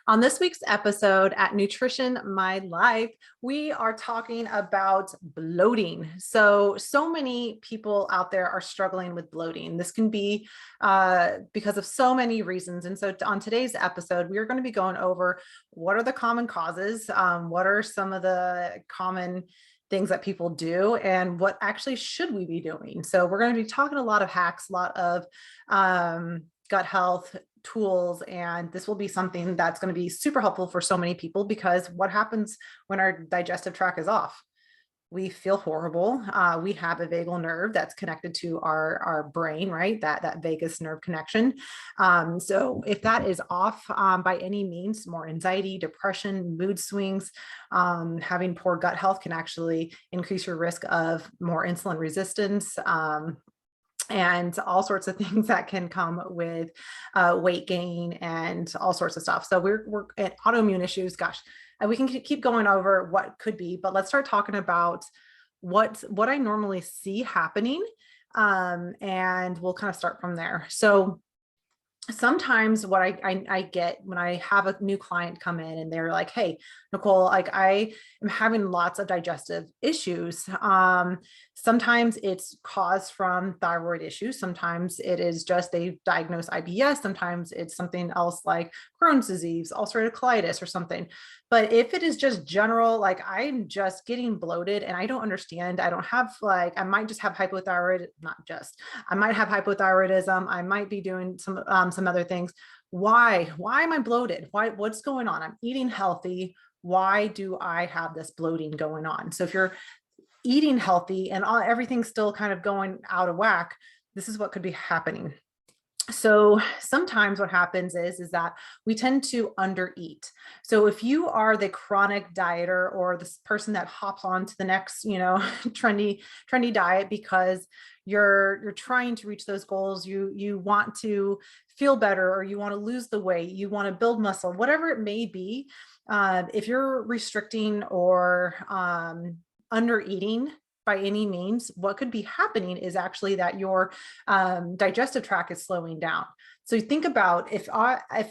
On this week's episode at Nutrition My Life, we are talking about bloating. So many people out there are struggling with bloating. This can be because of so many reasons. And so on today's episode, we are going to be going over what are the common causes, what are some of the common things that people do, and what actually should we be doing. So we're going to be talking a lot of hacks, a lot of gut health tools, and this will be something that's going to be super helpful for so many people, because what happens when our digestive tract is off? We feel horrible. We have a vagal nerve that's connected to our brain, right? That vagus nerve connection. So if that is off by any means, more anxiety, depression, mood swings, having poor gut health can actually increase your risk of more insulin resistance, and all sorts of things that can come with weight gain and all sorts of stuff. So we're at autoimmune issues. Gosh, we can keep going over what could be, but let's start talking about what I normally see happening, and we'll kind of start from there. So sometimes what I get when I have a new client come in and they're like, hey, Nicole, like I am having lots of digestive issues. Sometimes it's caused from thyroid issues. Sometimes it is just they diagnose IBS. Sometimes it's something else like Crohn's disease, ulcerative colitis or something. But if it is just general, like I'm just getting bloated and I don't understand, I don't have I might just have hypothyroid, not just, I might have hypothyroidism. I might be doing some other things. Why am I bloated? What's going on? I'm eating healthy. Why do I have this bloating going on? So if you're eating healthy and everything's still kind of going out of whack, this is what could be happening. So sometimes what happens is that we tend to undereat. So if you are the chronic dieter or this person that hops on to the next, trendy diet because you're trying to reach those goals, you want to feel better, or you want to lose the weight, you want to build muscle, whatever it may be. If you're restricting or undereating by any means, what could be happening is actually that your digestive tract is slowing down. So think about if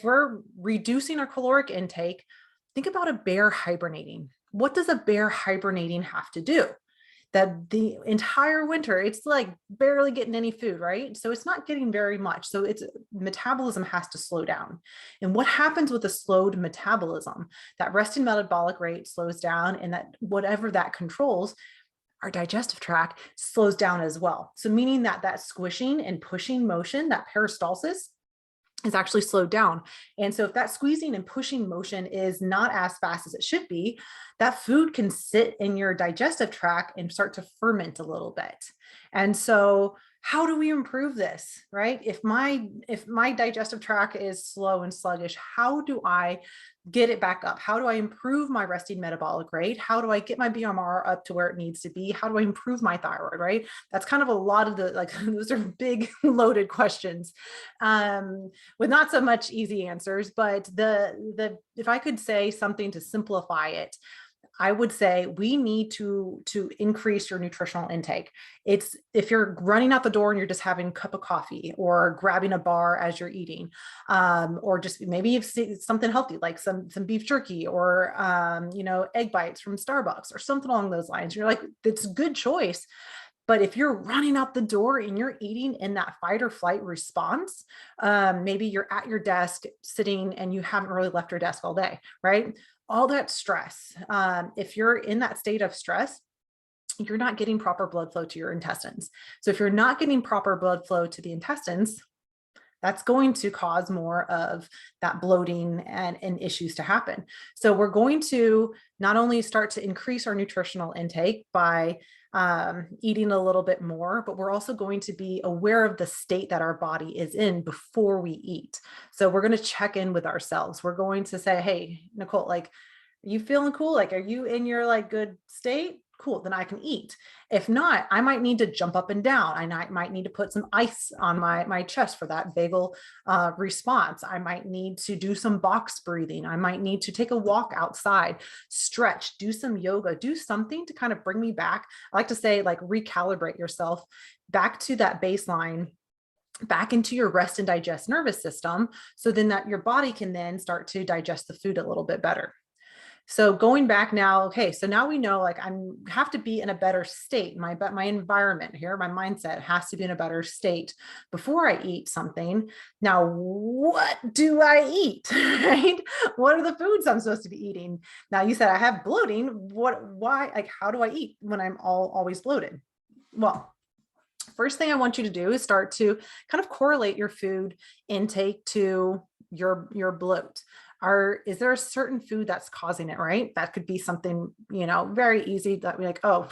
we're reducing our caloric intake, think about a bear hibernating. What does a bear hibernating have to do? That the entire winter, it's like barely getting any food, right? So it's not getting very much. So its metabolism has to slow down. And what happens with a slowed metabolism? That resting metabolic rate slows down, and that whatever that controls, our digestive tract slows down as well. So meaning that squishing and pushing motion, that peristalsis, is actually slowed down. And so if that squeezing and pushing motion is not as fast as it should be, that food can sit in your digestive tract and start to ferment a little bit. And so how do we improve this, right? If my digestive tract is slow and sluggish, how do I get it back up? How do I improve my resting metabolic rate? How do I get my BMR up to where it needs to be? How do I improve my thyroid, right? That's kind of a lot of those are big loaded questions, with not so much easy answers. But if I could say something to simplify it, I would say we need to increase your nutritional intake. It's if you're running out the door and you're just having a cup of coffee or grabbing a bar as you're eating, or just maybe you've seen something healthy like some beef jerky or egg bites from Starbucks or something along those lines. You're like, it's a good choice. But if you're running out the door and you're eating in that fight or flight response, maybe you're at your desk sitting and you haven't really left your desk all day, right? All that stress. If you're in that state of stress, you're not getting proper blood flow to your intestines. So if you're not getting proper blood flow to the intestines, that's going to cause more of that bloating and issues to happen. So we're going to not only start to increase our nutritional intake by eating a little bit more, but we're also going to be aware of the state that our body is in before we eat. So we're going to check in with ourselves. We're going to say, hey, Nicole, like, are you feeling cool? Like, are you in your good state? Cool, then I can eat. If not, I might need to jump up and down. I might need to put some ice on my chest for that vagal response. I might need to do some box breathing. I might need to take a walk outside, stretch, do some yoga, do something to kind of bring me back. I like to say, recalibrate yourself back to that baseline back into your rest and digest nervous system. So then that your body can then start to digest the food a little bit better. So going back now, okay, so now we know like I have to be in a better state. My environment here, my mindset has to be in a better state before I eat something. Now, what do I eat? Right? What are the foods I'm supposed to be eating? Now you said I have bloating. Why, like, how do I eat when I'm always bloated? Well, first thing I want you to do is start to kind of correlate your food intake to your bloat. Is there a certain food that's causing it, right? That could be something, very easy that we're like, oh,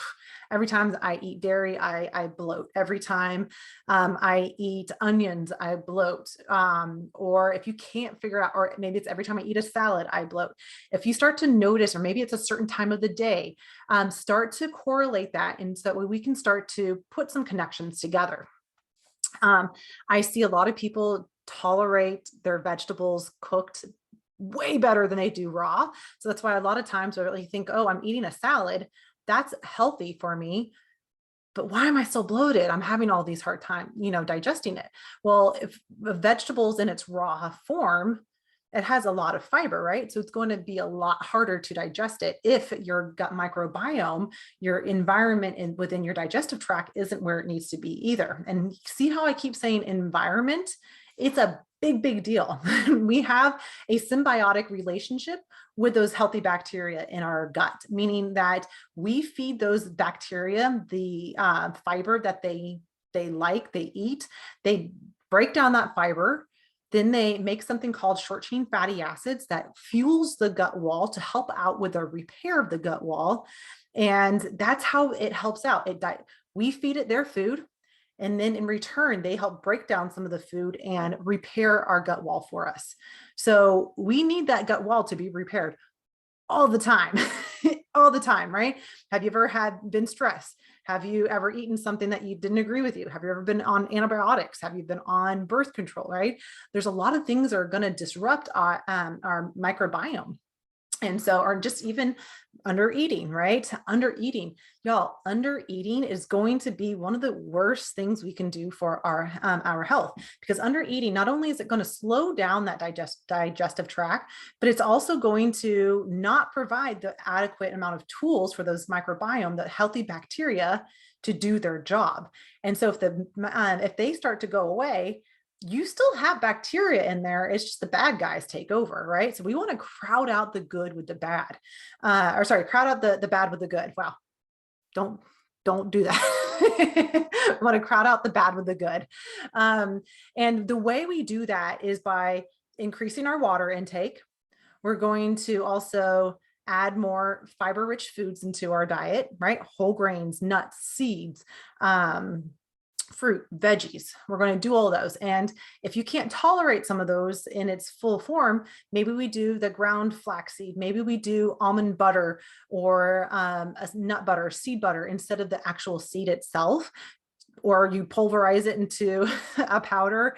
every time I eat dairy, I bloat. Every time I eat onions, I bloat. Or if you can't figure out, or maybe it's every time I eat a salad, I bloat. If you start to notice, or maybe it's a certain time of the day, start to correlate that. And so that we can start to put some connections together. I see a lot of people tolerate their vegetables cooked way better than they do raw. So that's why a lot of times I really think, oh, I'm eating a salad. That's healthy for me. But why am I so bloated? I'm having all these hard time, digesting it. Well, if the vegetables in its raw form, it has a lot of fiber, right? So it's going to be a lot harder to digest it if your gut microbiome, your environment within your digestive tract isn't where it needs to be either. And see how I keep saying environment? It's a big deal. We have a symbiotic relationship with those healthy bacteria in our gut, meaning that we feed those bacteria the fiber that they eat. They break down that fiber. Then they make something called short chain fatty acids that fuels the gut wall to help out with the repair of the gut wall. And that's how it helps out. We feed it their food. And then in return, they help break down some of the food and repair our gut wall for us. So we need that gut wall to be repaired all the time, all the time, right? Have you ever been stressed? Have you ever eaten something that you didn't agree with you? Have you ever been on antibiotics? Have you been on birth control, right? There's a lot of things that are going to disrupt our microbiome. And so, or just even undereating, right? Undereating, y'all, undereating is going to be one of the worst things we can do for our health, because undereating, not only is it going to slow down that digestive tract, but it's also going to not provide the adequate amount of tools for those microbiome, the healthy bacteria, to do their job. And so if they start to go away, you still have bacteria in there. It's just the bad guys take over, right? So we want to crowd out the good with the bad, crowd out the bad with the good. Wow. Don't do that. We want to crowd out the bad with the good. And the way we do that is by increasing our water intake. We're going to also add more fiber-rich foods into our diet, right? Whole grains, nuts, seeds, fruit, veggies. We're going to do all those. And if you can't tolerate some of those in its full form, maybe we do the ground flaxseed, maybe we do almond butter or a nut butter, seed butter instead of the actual seed itself. Or you pulverize it into a powder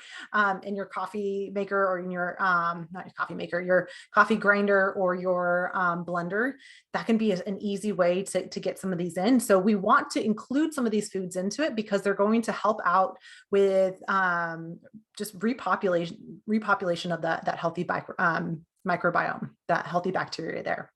in your coffee maker, or in your, not your coffee maker, your coffee grinder or your blender. That can be an easy way to get some of these in. So we want to include some of these foods into it because they're going to help out with just repopulation of that healthy microbiome, that healthy bacteria there.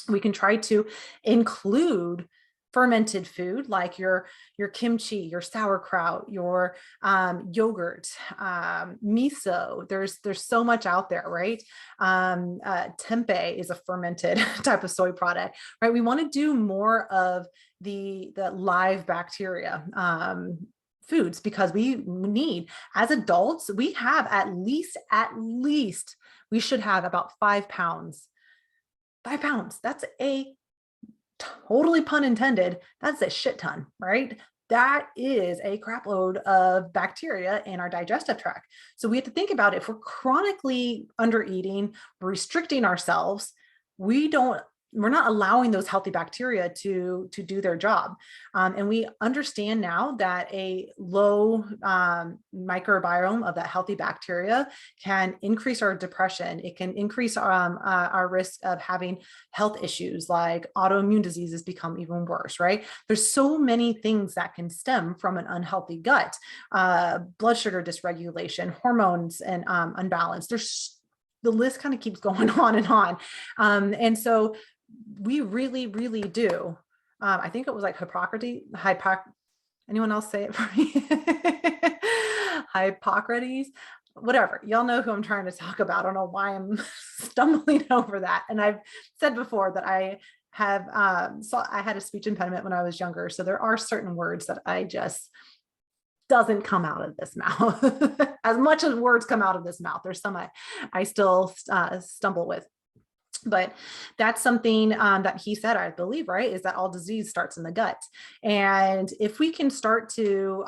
We can try to include fermented food like your kimchi, your sauerkraut, your yogurt, miso. There's so much out there, right? Tempeh is a fermented type of soy product, right? We want to do more of the live bacteria foods, because we need, as adults, we have at least we should have about 5 pounds. 5 pounds. That's a totally pun intended, that's a shit ton, right? That is a crap load of bacteria in our digestive tract. So we have to think about it. If we're chronically undereating, restricting ourselves, we don't we're not allowing those healthy bacteria to do their job. And we understand now that a low microbiome of that healthy bacteria can increase our depression. It can increase our risk of having health issues like autoimmune diseases become even worse, right? There's so many things that can stem from an unhealthy gut, blood sugar dysregulation, hormones and unbalance. The list kind of keeps going on and on. And so we really, really do. I think it was like anyone else say it for me? Hippocrates, whatever. Y'all know who I'm trying to talk about. I don't know why I'm stumbling over that. And I've said before that I have, I had a speech impediment when I was younger. So there are certain words that I just doesn't come out of this mouth. As much as words come out of this mouth, there's some I still stumble with. But that's something that he said, I believe, right, is that all disease starts in the gut. And if we can start to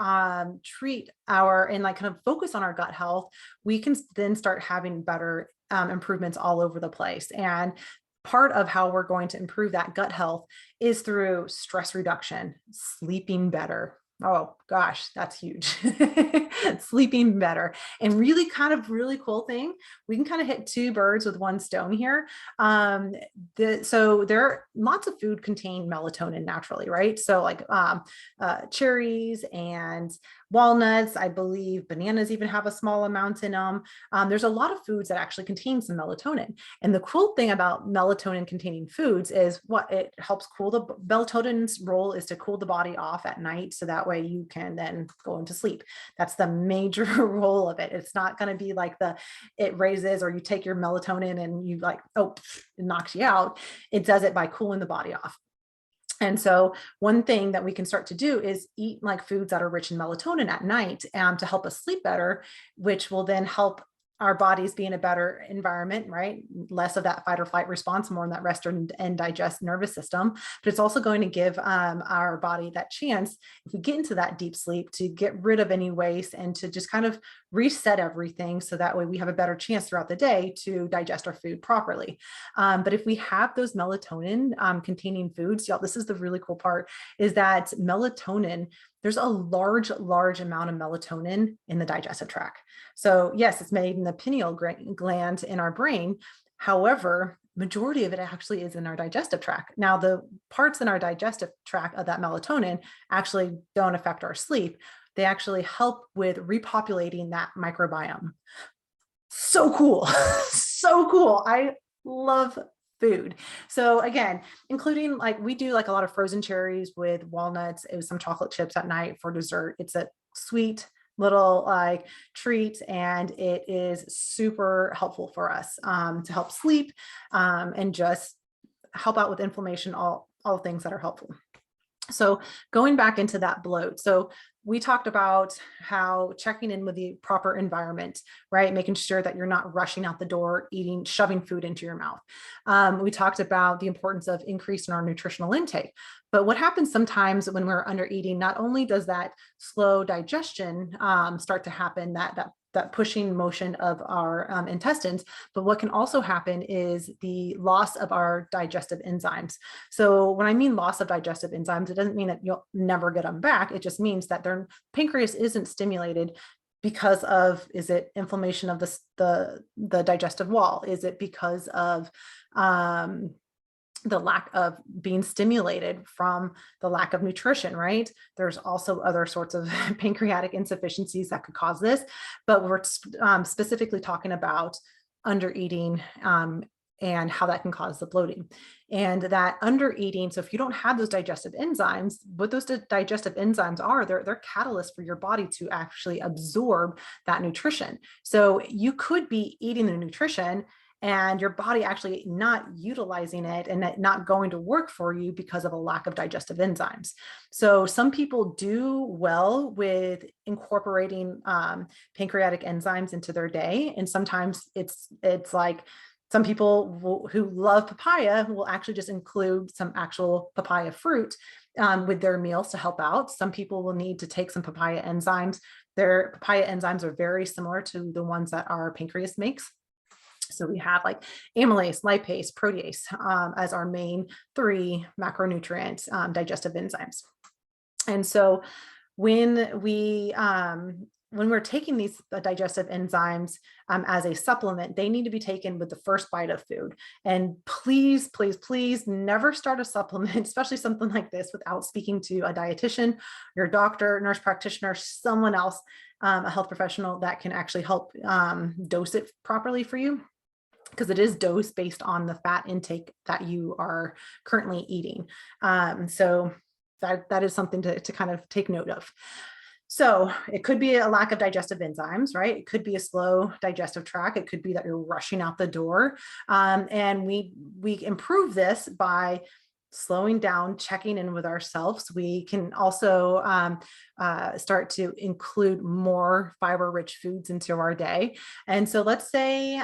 treat and like kind of focus on our gut health, we can then start having better improvements all over the place. And part of how we're going to improve that gut health is through stress reduction, sleeping better. Oh gosh, that's huge. Sleeping better. And really cool thing, we can kind of hit two birds with one stone here. So lots of food contain melatonin naturally, right? So like cherries and walnuts, I believe bananas even have a small amount in them. There's a lot of foods that actually contain some melatonin. And the cool thing about melatonin containing foods is what it helps cool melatonin's role is to cool the body off at night. So that way you can then go into sleep. That's the major role of it. It's not going to be like it raises or you take your melatonin and you like, oh, it knocks you out. It does it by cooling the body off. And so one thing that we can start to do is eat like foods that are rich in melatonin at night to help us sleep better, which will then help our bodies be in a better environment, right? Less of that fight or flight response, more in that rest and digest nervous system. But it's also going to give our body that chance, if we get into that deep sleep, to get rid of any waste and to just kind of reset everything. So that way we have a better chance throughout the day to digest our food properly. But if we have those melatonin containing foods, y'all, this is the really cool part, is that melatonin, there's a large amount of melatonin in the digestive tract. So yes, it's made in the pineal gland in our brain. However, majority of it actually is in our digestive tract. Now, the parts in our digestive tract of that melatonin actually don't affect our sleep. They actually help with repopulating that microbiome. So cool. So cool. I love food. So again, including like we do like a lot of frozen cherries with walnuts, some chocolate chips at night for dessert. It's a sweet little like treat, and it is super helpful for us to help sleep and just help out with inflammation, all things that are helpful. So going back into that bloat. So we talked about how checking in with the proper environment, right? Making sure that you're not rushing out the door, shoving food into your mouth. We talked about the importance of increasing our nutritional intake. But what happens sometimes when we're under eating, not only does that slow digestion start to happen, that pushing motion of our intestines, but what can also happen is the loss of our digestive enzymes. So when I mean loss of digestive enzymes, it doesn't mean that you'll never get them back. It just means that their pancreas isn't stimulated because of, is it inflammation of the digestive wall? Is it because of the lack of being stimulated from the lack of nutrition, right? There's also other sorts of pancreatic insufficiencies that could cause this, but we're specifically talking about undereating and how that can cause the bloating. And that undereating, so if you don't have those digestive enzymes, what those digestive enzymes are, they're catalysts for your body to actually absorb that nutrition. So you could be eating the nutrition and your body actually not utilizing it and it not going to work for you because of a lack of digestive enzymes. So some people do well with incorporating pancreatic enzymes into their day. And sometimes it's like some people who love papaya will actually just include some actual papaya fruit with their meals to help out. Some people will need to take some papaya enzymes. Their papaya enzymes are very similar to the ones that our pancreas makes. So we have like amylase, lipase, protease as our main three macronutrient digestive enzymes. And so when we're taking these digestive enzymes as a supplement, they need to be taken with the first bite of food. And please, please, please never start a supplement, especially something like this, without speaking to a dietitian, your doctor, nurse practitioner, someone else, a health professional that can actually help dose it properly for you, because it is dosed based on the fat intake that you are currently eating. So that is something to kind of take note of. So it could be a lack of digestive enzymes, right? It could be a slow digestive tract. It could be that you're rushing out the door. And we improve this by slowing down, checking in with ourselves. We can also start to include more fiber-rich foods into our day. And so let's say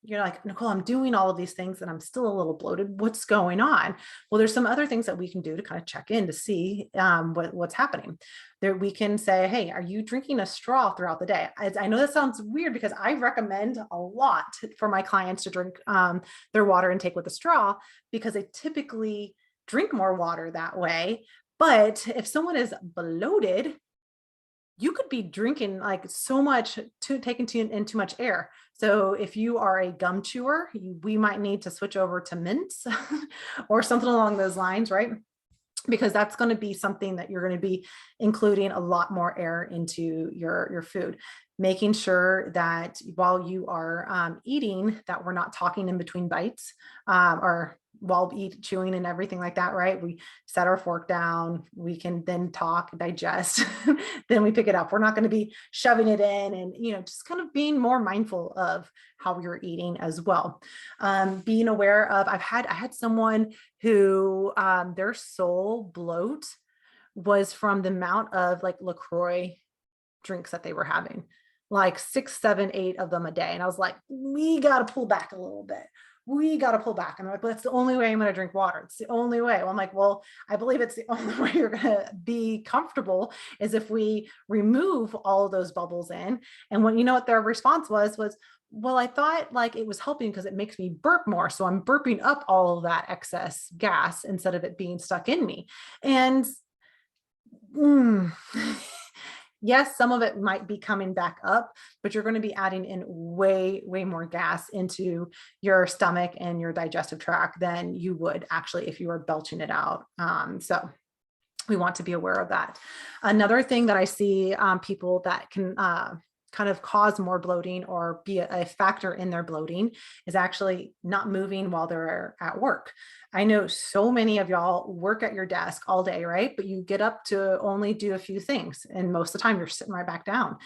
you're like, Nicole, I'm doing all of these things and I'm still a little bloated. What's going on? Well, there's some other things that we can do to kind of check in to see what's happening. There, we can say, hey, are you drinking a straw throughout the day? I know that sounds weird because I recommend a lot for my clients to drink their water intake with a straw, because they typically drink more water that way. But if someone is bloated, you could be drinking like so much taking in too much air. So if you are a gum chewer, we might need to switch over to mints or something along those lines, right? Because that's going to be something that you're going to be including a lot more air into your food. Making sure that while you are eating, that we're not talking in between bites or while chewing and everything like that, right? We set our fork down, we can then talk, digest, then we pick it up. We're not going to be shoving it in, and, just kind of being more mindful of how you're eating as well. Being aware of, I had someone who their sole bloat was from the amount of like LaCroix drinks that they were having, like 6, 7, 8 of them a day. And I was like, we got to pull back a little bit. We got to pull back. And I'm like, well, that's the only way I'm going to drink water. It's the only way. Well, I'm like, well, I believe it's the only way you're going to be comfortable is if we remove all of those bubbles in. And when, what their response was, well, I thought like it was helping because it makes me burp more. So I'm burping up all of that excess gas instead of it being stuck in me. And yes, some of it might be coming back up, but you're going to be adding in way, way more gas into your stomach and your digestive tract than you would actually if you were belching it out. So we want to be aware of that. Another thing that I see people that can kind of cause more bloating or be a factor in their bloating is actually not moving while they're at work. I know so many of y'all work at your desk all day, right? But you get up to only do a few things. And most of the time you're sitting right back down.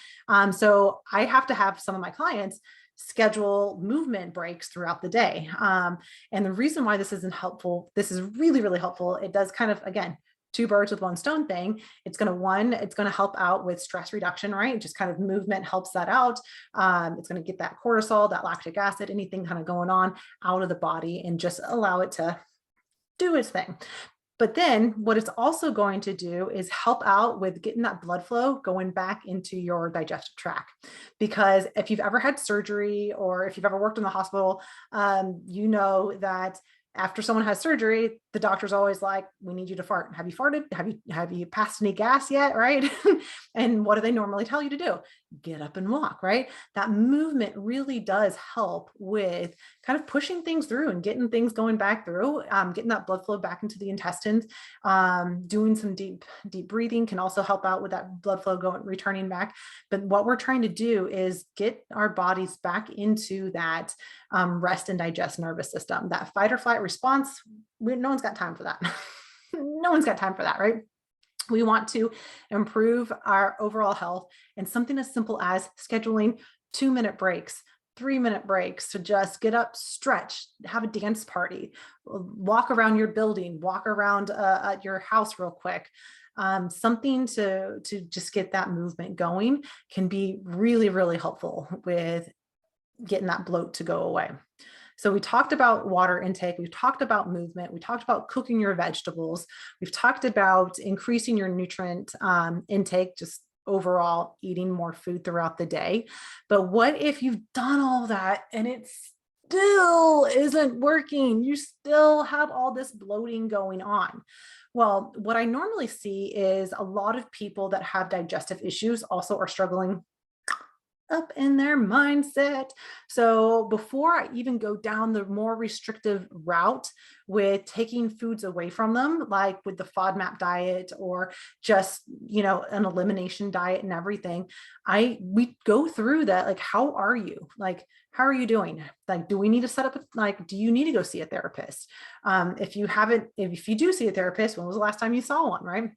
So I have to have some of my clients schedule movement breaks throughout the day. And the reason why this isn't helpful, this is really, really helpful. It does kind of, again, 2 birds with 1 stone thing. It's going to help out with stress reduction, right? Just kind of movement helps that out. It's going to get that cortisol, that lactic acid, anything kind of going on out of the body and just allow it to do its thing. But then what it's also going to do is help out with getting that blood flow going back into your digestive tract. Because if you've ever had surgery or if you've ever worked in the hospital, you know that after someone has surgery, the doctor's always like, we need you to fart. Have you farted? Have you passed any gas yet? Right. And what do they normally tell you to do? Get up and walk, right? That movement really does help with kind of pushing things through and getting things going back through, getting that blood flow back into the intestines. Doing some deep breathing can also help out with that blood flow returning back. But what we're trying to do is get our bodies back into that rest and digest nervous system, that fight or flight response. No one's got time for that. No one's got time for that, right? We want to improve our overall health, and something as simple as scheduling 2-minute breaks, 3-minute breaks to just get up, stretch, have a dance party, walk around your building, walk around at your house real quick. Something to just get that movement going can be really, really helpful with getting that bloat to go away. So we talked about water intake, we've talked about movement, we talked about cooking your vegetables, we've talked about increasing your nutrient intake, just overall eating more food throughout the day. But what if you've done all that and it still isn't working? You still have all this bloating going on. Well, what I normally see is a lot of people that have digestive issues also are struggling up in their mindset. So before I even go down the more restrictive route with taking foods away from them, like with the FODMAP diet or just, an elimination diet and everything, we go through that. Like, how are you? Like, how are you doing? Like, do we need to set up, do you need to go see a therapist? If you haven't, if you do see a therapist, when was the last time you saw one, right?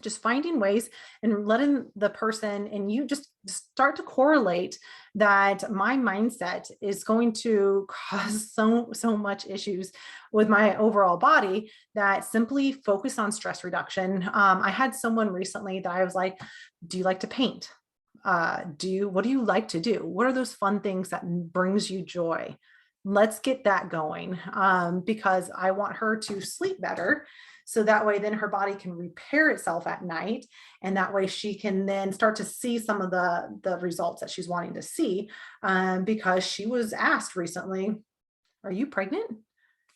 Just finding ways and letting the person and you just start to correlate that my mindset is going to cause so much issues with my overall body, that simply focus on stress reduction. I had someone recently that I was like, do you like to paint? What do you like to do? What are those fun things that brings you joy? Let's get that going, because I want her to sleep better. So that way, then her body can repair itself at night. And that way she can then start to see some of the results that she's wanting to see, because she was asked recently, are you pregnant?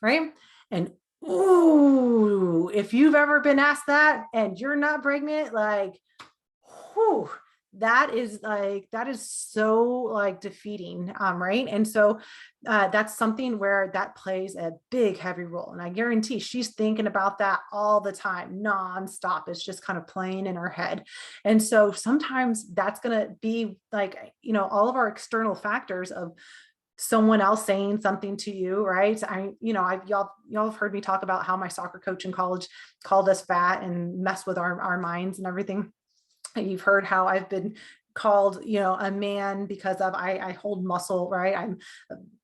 Right. And ooh, if you've ever been asked that and you're not pregnant, like, whew, that is so like defeating, right? And so that's something where that plays a big heavy role, and I guarantee she's thinking about that all the time, nonstop. It's just kind of playing in her head. And so sometimes that's going to be like, all of our external factors of someone else saying something to you, right? Y'all have heard me talk about how my soccer coach in college called us fat and messed with our minds and everything. You've heard how I've been called, a man because of I hold muscle, right? I'm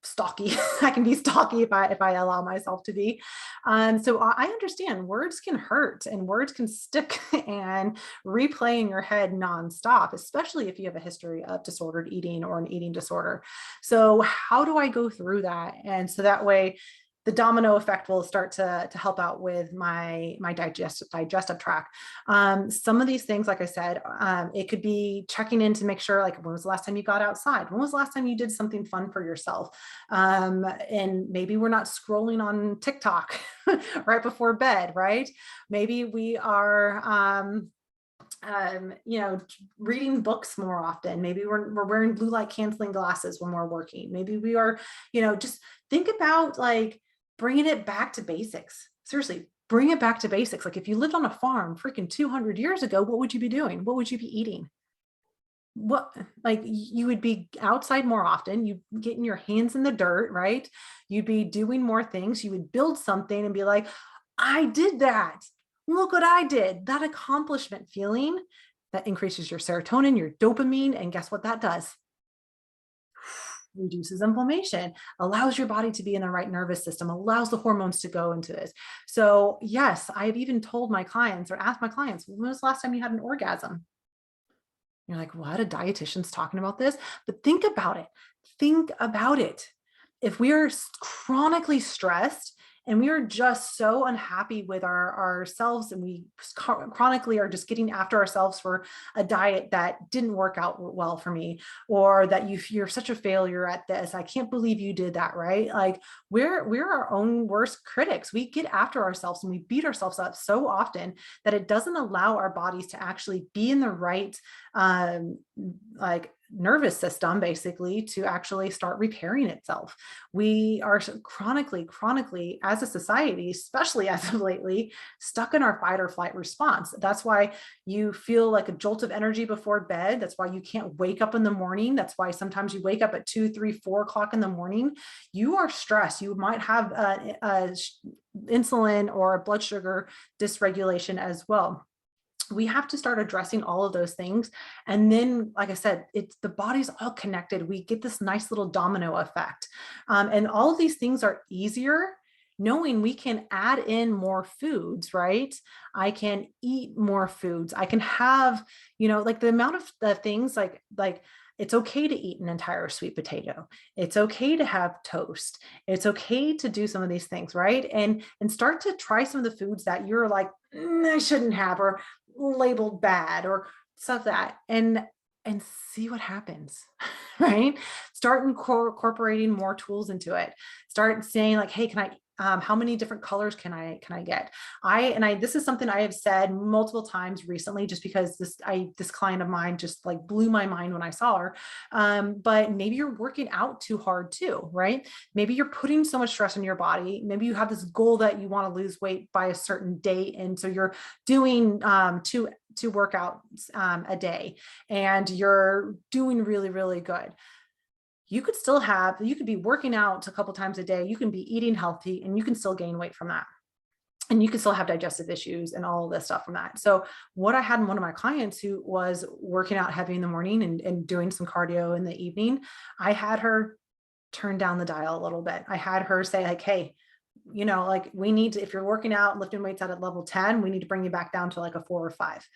stocky. I can be stocky if I allow myself to be. So I understand words can hurt and words can stick and replay in your head nonstop, especially if you have a history of disordered eating or an eating disorder. So how do I go through that? And so that way, the domino effect will start to help out with my digestive tract. Some of these things, like I said, it could be checking in to make sure, like, when was the last time you got outside? When was the last time you did something fun for yourself? And maybe we're not scrolling on TikTok right before bed, right? Maybe we are reading books more often. Maybe we're wearing blue light canceling glasses when we're working. Maybe we are, just think about like bringing it back to basics. Seriously, bring it back to basics. Like if you lived on a farm freaking 200 years ago, what would you be doing? What would you be eating? What, like, you would be outside more often, you getting your hands in the dirt, right? You'd be doing more things. You would build something and be like, I did that. Look what I did. That accomplishment feeling that increases your serotonin, your dopamine, and guess what that does? Reduces inflammation, allows your body to be in the right nervous system, allows the hormones to go into this. So yes, I've even told my clients or asked my clients, when was the last time you had an orgasm? You're like, what? A dietitian's talking about this? But think about it. Think about it. If we are chronically stressed and we are just so unhappy with ourselves, and we chronically are just getting after ourselves for a diet that didn't work out well for me, or that you're such a failure at this, I can't believe you did that, right? Like we're our own worst critics. We get after ourselves and we beat ourselves up so often that it doesn't allow our bodies to actually be in the right like nervous system, basically, to actually start repairing itself. We are chronically as a society, especially as of lately, stuck in our fight or flight response. That's why you feel like a jolt of energy before bed. That's why you can't wake up in the morning. That's why sometimes you wake up at 2, 3, 4 o'clock in the morning. You are stressed. You might have insulin or blood sugar dysregulation as well. We have to start addressing all of those things. And then, like I said, it's the body's all connected. We get this nice little domino effect. And all of these things are easier knowing we can add in more foods, right? I can eat more foods. I can have, like the amount of the things like it's okay to eat an entire sweet potato. It's okay to have toast. It's okay to do some of these things, right? And start to try some of the foods that you're like, I shouldn't have, or labeled bad, or stuff that, and see what happens, right? Start incorporating more tools into it. Start saying like, hey, can I, how many different colors can I get? This is something I have said multiple times recently, just because this client of mine just like blew my mind when I saw her. But maybe you're working out too hard too, right? Maybe you're putting so much stress on your body. Maybe you have this goal that you want to lose weight by a certain date, and so you're doing two workouts a day, and you're doing really, really good. You could be working out a couple times a day, you can be eating healthy, and you can still gain weight from that. And you can still have digestive issues and all of this stuff from that. So what I had in one of my clients who was working out heavy in the morning and doing some cardio in the evening, I had her turn down the dial a little bit. I had her say like, hey, like we need to, if you're working out and lifting weights out at level 10, we need to bring you back down to like a 4 or 5.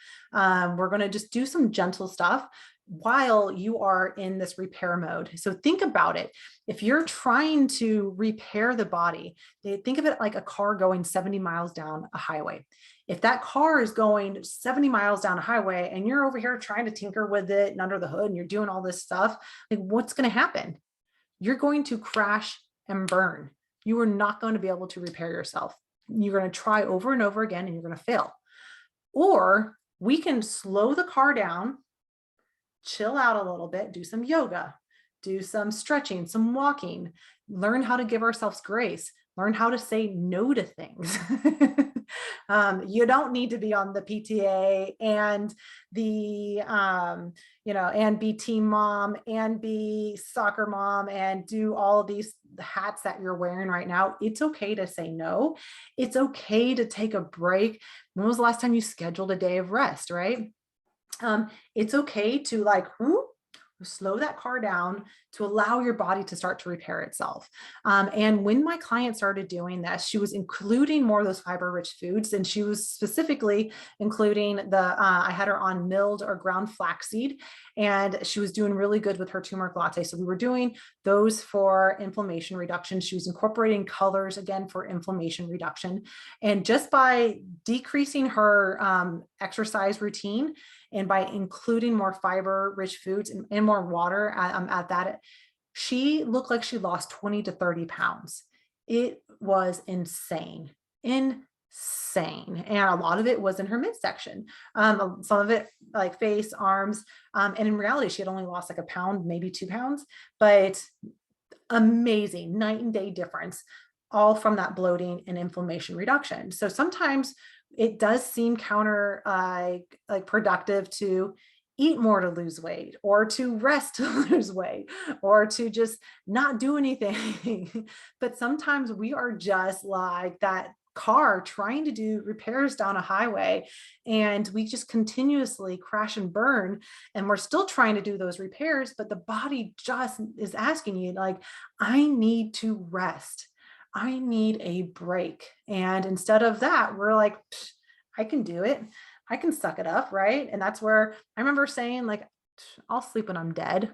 We're going to just do some gentle stuff while you are in this repair mode. So think about it. If you're trying to repair the body, think of it like a car going 70 miles down a highway. If that car is going 70 miles down a highway and you're over here trying to tinker with it and under the hood and you're doing all this stuff, like what's going to happen? You're going to crash and burn. You are not going to be able to repair yourself. You're going to try over and over again and you're going to fail. Or we can slow the car down, chill out a little bit, do some yoga, do some stretching, some walking, learn how to give ourselves grace, learn how to say no to things. You don't need to be on the PTA and the, and be team mom and be soccer mom and do all of these hats that you're wearing right now. It's okay to say no. It's okay to take a break. When was the last time you scheduled a day of rest, right? It's okay to like, slow that car down to allow your body to start to repair itself. And when my client started doing this, she was including more of those fiber rich foods. And she was specifically including I had her on milled or ground flaxseed, and she was doing really good with her turmeric latte. So we were doing those for inflammation reduction. She was incorporating colors again for inflammation reduction. And just by decreasing her exercise routine, and by including more fiber rich foods and more water at that, she looked like she lost 20 to 30 pounds. It was insane. And a lot of it was in her midsection. Some of it like face, arms. And in reality, she had only lost like a pound, maybe 2 pounds, but amazing night and day difference, all from that bloating and inflammation reduction. So sometimes it does seem counter like productive to eat more to lose weight, or to rest to lose weight, or to just not do anything. But sometimes we are just like that car trying to do repairs down a highway, and we just continuously crash and burn, and we're still trying to do those repairs, but the body just is asking you like, I need to rest. I need a break. And instead of that, we're like, I can do it. I can suck it up, right? And that's where I remember saying like, I'll sleep when I'm dead.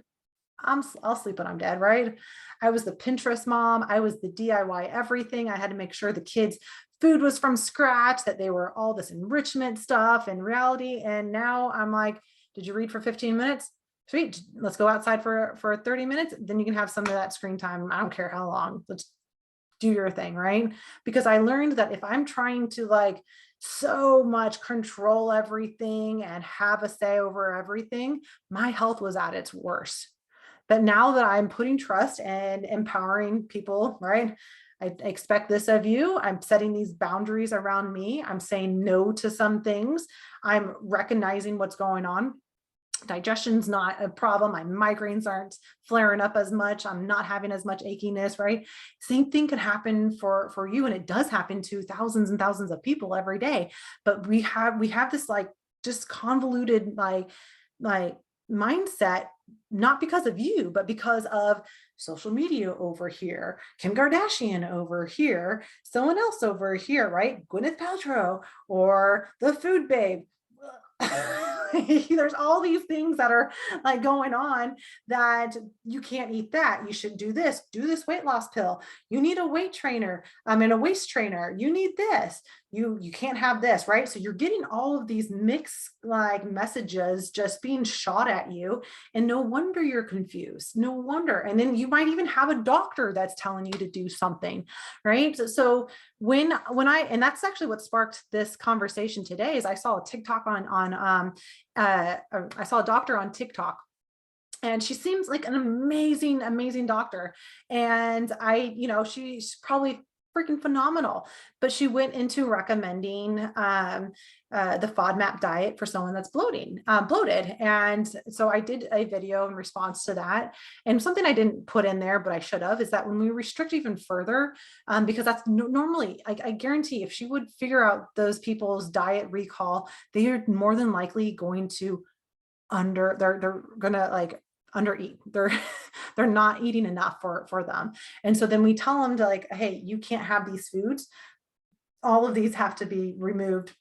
I'll sleep when I'm dead, right? I was the Pinterest mom. I was the DIY everything. I had to make sure the kids' food was from scratch, that they were all this enrichment stuff in reality. And now I'm like, did you read for 15 minutes? Sweet. Let's go outside for 30 minutes. Then you can have some of that screen time. I don't care how long. Let's do your thing, right? Because I learned that if I'm trying to like so much control everything and have a say over everything, my health was at its worst. But now that I'm putting trust and empowering people, right? I expect this of you. I'm setting these boundaries around me. I'm saying no to some things. I'm recognizing what's going on. Digestion's not a problem. My migraines aren't flaring up as much. I'm not having as much achiness, right? Same thing could happen for you. And it does happen to thousands and thousands of people every day. But we have this like just convoluted like mindset, not because of you, but because of social media over here, Kim Kardashian over here, someone else over here, right? Gwyneth Paltrow or the food babe. There's all these things that are like going on that you can't eat that. You should do this weight loss pill. You need a weight trainer. A waist trainer. You need this. you can't have this, right? So you're getting all of these mixed like messages just being shot at you, and no wonder you're confused. No wonder. And then you might even have a doctor that's telling you to do something, right? So and that's actually what sparked this conversation today is I saw a TikTok I saw a doctor on TikTok, and she seems like an amazing, amazing doctor. And she's probably freaking phenomenal, but she went into recommending the FODMAP diet for someone that's bloated. And so I did a video in response to that. And something I didn't put in there, but I should have, is that when we restrict even further, because that's normally, I guarantee if she would figure out those people's diet recall, they are more than likely going to they're gonna like undereat. They're not eating enough for them. And so then we tell them to like, hey, you can't have these foods. All of these have to be removed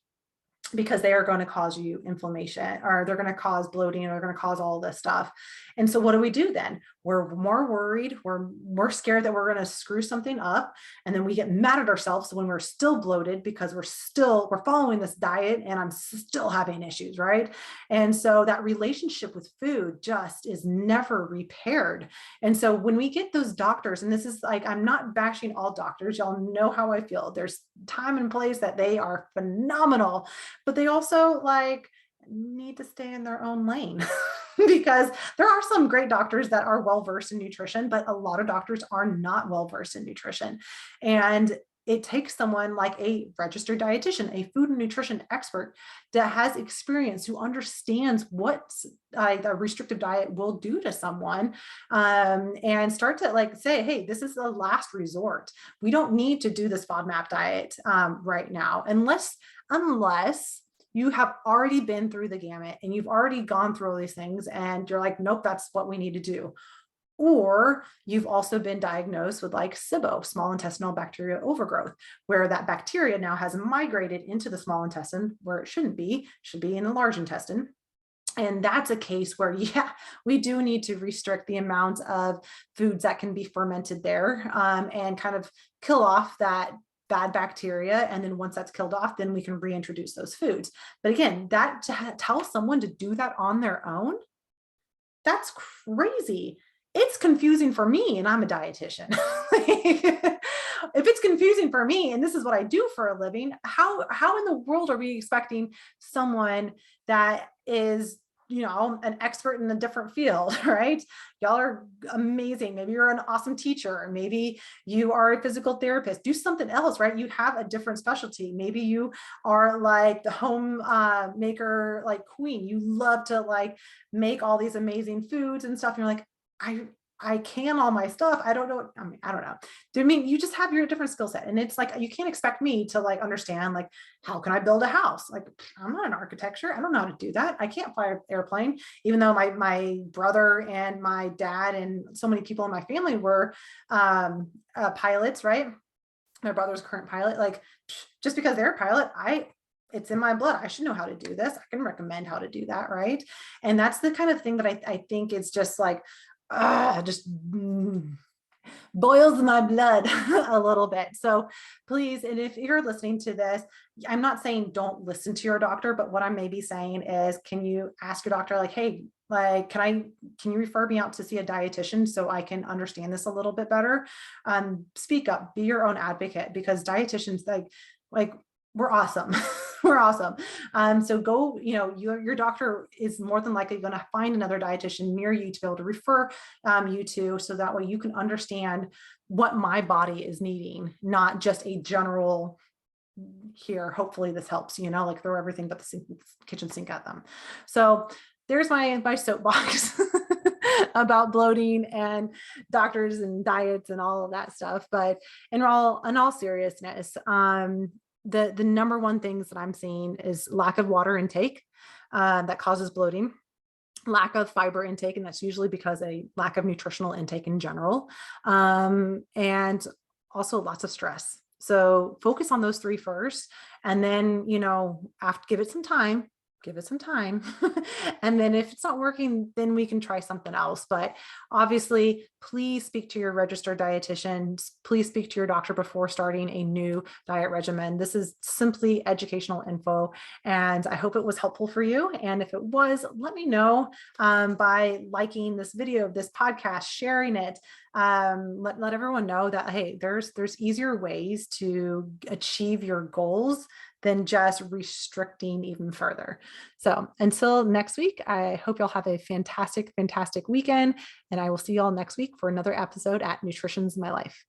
because they are going to cause you inflammation, or they're going to cause bloating, or they're going to cause all this stuff. And so what do we do then? We're more worried. We're scared that we're going to screw something up. And then we get mad at ourselves when we're still bloated because we're following this diet and I'm still having issues, right? And so that relationship with food just is never repaired. And so when we get those doctors, and this is like, I'm not bashing all doctors, y'all know how I feel. There's time and place that they are phenomenal, but they also like need to stay in their own lane because there are some great doctors that are well-versed in nutrition, but a lot of doctors are not well-versed in nutrition. And it takes someone like a registered dietitian, a food and nutrition expert that has experience, who understands what the restrictive diet will do to someone, and start to like say, hey, this is a last resort. We don't need to do this FODMAP diet right now, unless you have already been through the gamut and you've already gone through all these things and you're like, nope, that's what we need to do. Or you've also been diagnosed with like SIBO, small intestinal bacterial overgrowth, where that bacteria now has migrated into the small intestine where it should be in the large intestine. And that's a case where, yeah, we do need to restrict the amount of foods that can be fermented there, and kind of kill off that bad bacteria. And then once that's killed off, then we can reintroduce those foods. But again, that to tell someone to do that on their own, that's crazy. It's confusing for me, and I'm a dietitian. If it's confusing for me, and this is what I do for a living, how in the world are we expecting someone that is, an expert in a different field, right? Y'all are amazing. Maybe you're an awesome teacher. Maybe you are a physical therapist. Do something else, right? You have a different specialty. Maybe you are like the home maker, like queen. You love to like make all these amazing foods and stuff. And you're like, I can all my stuff. I don't know. I don't know. I mean, you just have your different skill set. And it's like, you can't expect me to like understand, like, how can I build a house? Like, I'm not an architecture. I don't know how to do that. I can't fly an airplane, even though my brother and my dad and so many people in my family were pilots, right? My brother's a current pilot. Like, just because they're a pilot, it's in my blood. I should know how to do this. I can recommend how to do that, right? And that's the kind of thing that I think is just like, just boils my blood a little bit. So please, and if you're listening to this, I'm not saying don't listen to your doctor, but what I may be saying is, can you ask your doctor, like, hey, like, can you refer me out to see a dietitian so I can understand this a little bit better? Speak up, be your own advocate, because dietitians, like we're awesome. We're awesome. So go, your doctor is more than likely going to find another dietitian near you to be able to refer you to, so that way you can understand what my body is needing, not just a general, here, hopefully this helps, like throw everything but the kitchen sink at them. So there's my soapbox about bloating and doctors and diets and all of that stuff. But in all seriousness, the number one things that I'm seeing is lack of water intake that causes bloating, lack of fiber intake, and that's usually because a lack of nutritional intake in general, and also lots of stress. So focus on those three first, and then, give it some time. give it some time. And then if it's not working, then we can try something else. But obviously, please speak to your registered dietitian. Please speak to your doctor before starting a new diet regimen. This is simply educational info, and I hope it was helpful for you. And if it was, let me know by liking this video, this podcast, sharing it. Let everyone know that, hey, there's easier ways to achieve your goals than just restricting even further. So until next week, I hope y'all have a fantastic, fantastic weekend. And I will see y'all next week for another episode at Nutrition's My Life.